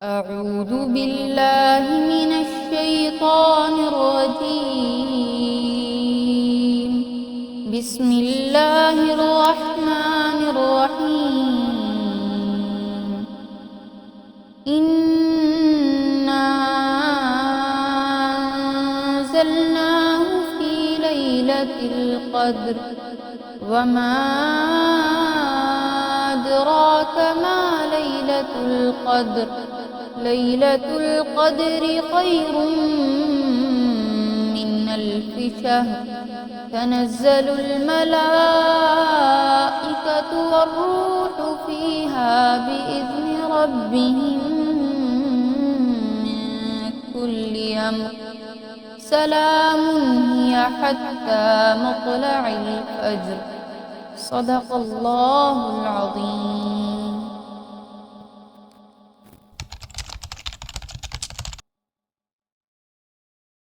أعوذ بالله من الشيطان الرجيم. بسم الله الرحمن الرحيم. إنا أنزلناه في ليلة القدر وما أدراك ما ليلة القدر. ليلة القدر خير من 1000 شهر. تنزل الملائكة والروح فيها بإذن ربهم من كل أمر. سلام هي حتى مطلع الفجر. صدق الله